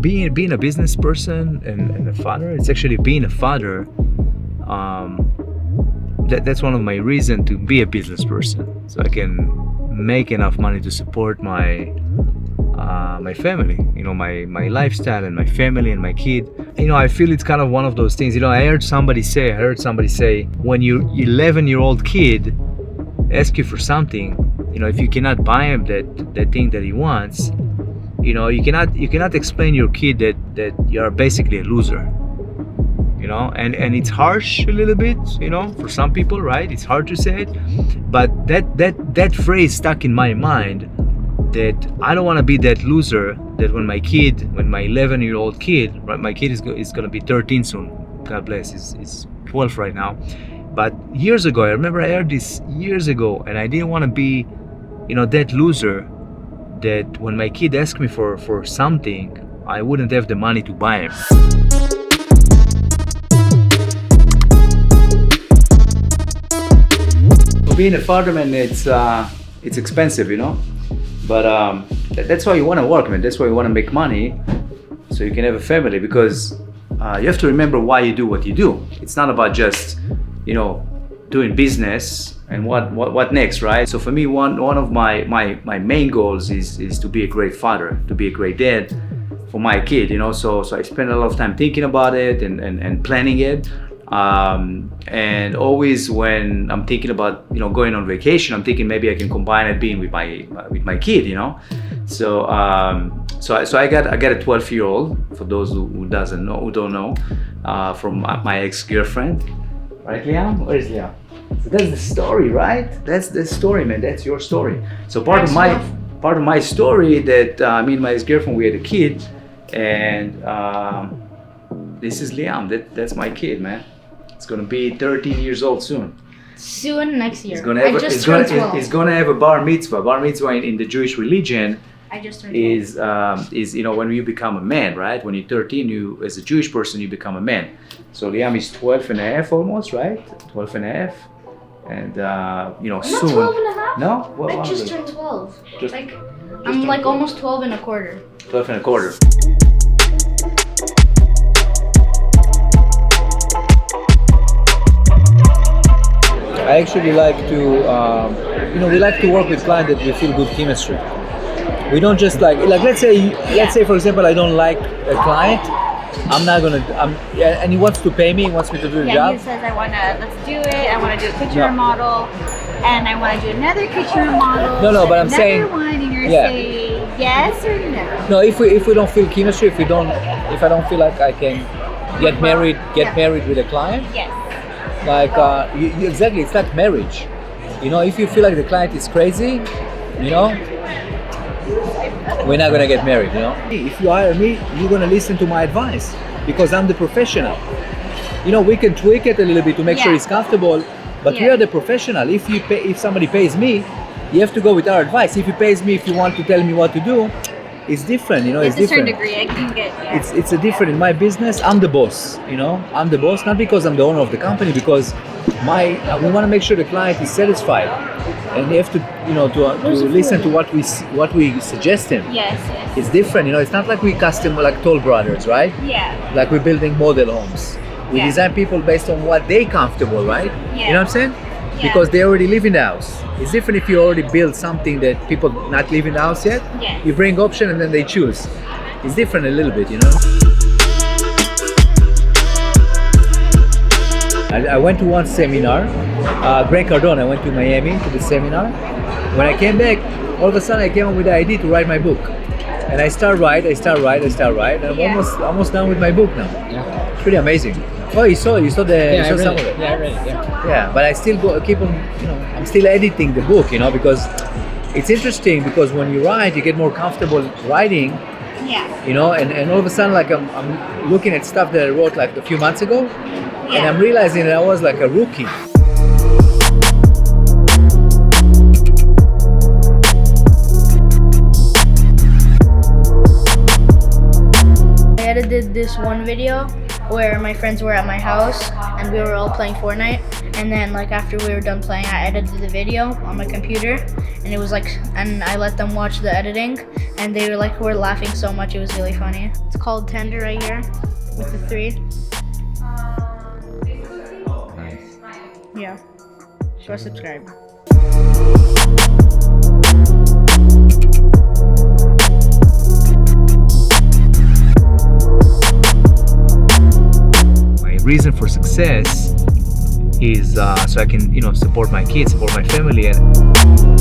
being a business person and a father, it's actually being a father. That's one of my reasons to be a business person, so I can make enough money to support my family, my lifestyle and my family and my kid. I feel it's kind of one of those things. I heard somebody say, when your 11-year-old kid asks you for something, if you cannot buy him that thing that he wants, you cannot explain your kid that you are basically a loser. And it's harsh a little bit, for some people, right? It's hard to say it, but that phrase stuck in my mind, that I don't want to be that loser that when my 11-year-old kid, right? My kid is going to be 13 soon. God bless. He's 12 right now. But years ago, I remember I heard this years ago, and I didn't want to be, that loser that when my kid asked me for something, I wouldn't have the money to buy him. Being a father, man, it's expensive, but that's why you want to work, man. That's why you want to make money, so you can have a family, because you have to remember why you do what you do. It's not about just doing business and what next, right? So for me, one of my main goals is to be a great father, to be a great dad for my kid, so I spend a lot of time thinking about it and planning it. And always when I'm thinking about going on vacation, I'm thinking maybe I can combine it being with my kid, So I got a 12-year-old, for those who don't know, from my ex-girlfriend, right, Liam? Where is Liam? So that's the story, right? That's the story, man. That's your story. So part of my story that me and my ex-girlfriend, we had a kid, and this is Liam. That's my kid, man. It's gonna be 13 years old soon. Soon, next year. He's gonna have a bar mitzvah. Bar mitzvah in the Jewish religion is when you become a man, right? When you're 13, you as a Jewish person you become a man. So Liam is 12 and a half almost, right? 12 and a half. And soon. Not 12 and a half? No? I just turned 12. I'm almost 12 and a quarter. 12 and a quarter. I actually like to, we like to work with clients that we feel good chemistry. We don't just let's say for example, I don't like a client, and he wants to pay me, he wants me to do the job. He says, let's do it, I want to do a kitchen remodel, and I want to do another kitchen remodel. No, but I'm saying, one, and you're saying yes or no? No, if we don't feel chemistry, if I don't feel like I can get married with a client. Yes. Exactly, it's like marriage. If you feel like the client is crazy, we're not gonna get married. If you hire me, you're gonna listen to my advice because I'm the professional. We can tweak it a little bit to make sure he's comfortable, but we are the professional. If somebody pays me, you have to go with our advice. If he pays me, if you want to tell me what to do, it's different, it's to a certain different. degree, I can get. Yeah. It's a different. In my business, I'm the boss. I'm the boss, not because I'm the owner of the company, because we want to make sure the client is satisfied, and they have to, to listen to what we suggest him. Yes. It's different, It's not like we custom like Toll Brothers, right? Yeah. Like we're building model homes. We design people based on what they comfortable, right? Yeah. You know what I'm saying? Yeah. Because they already live in the house. It's different if you already build something that people not live in the house yet. Yes. You bring option and then they choose. It's different a little bit, I went to one seminar, Grant Cardone. I went to Miami to the seminar. When I came back, all of a sudden I came up with the idea to write my book. And I start write. I'm almost done with my book now. Yeah. It's pretty amazing. Oh, you saw some of it. Yeah, I read it. Yeah, but I still keep on, I'm still editing the book, because it's interesting because when you write, you get more comfortable writing. Yeah. And all of a sudden, I'm looking at stuff that I wrote a few months ago, and I'm realizing that I was like a rookie. I edited this one video where my friends were at my house and we were all playing Fortnite, And then like after we were done playing, I edited the video on my computer, and it was like, and I let them watch the editing, and they were laughing so much, it was really funny. It's called Tender right here with the 3. Nice. Yeah. Go subscribe. My reason for success is so I can, support my kids, support my family, and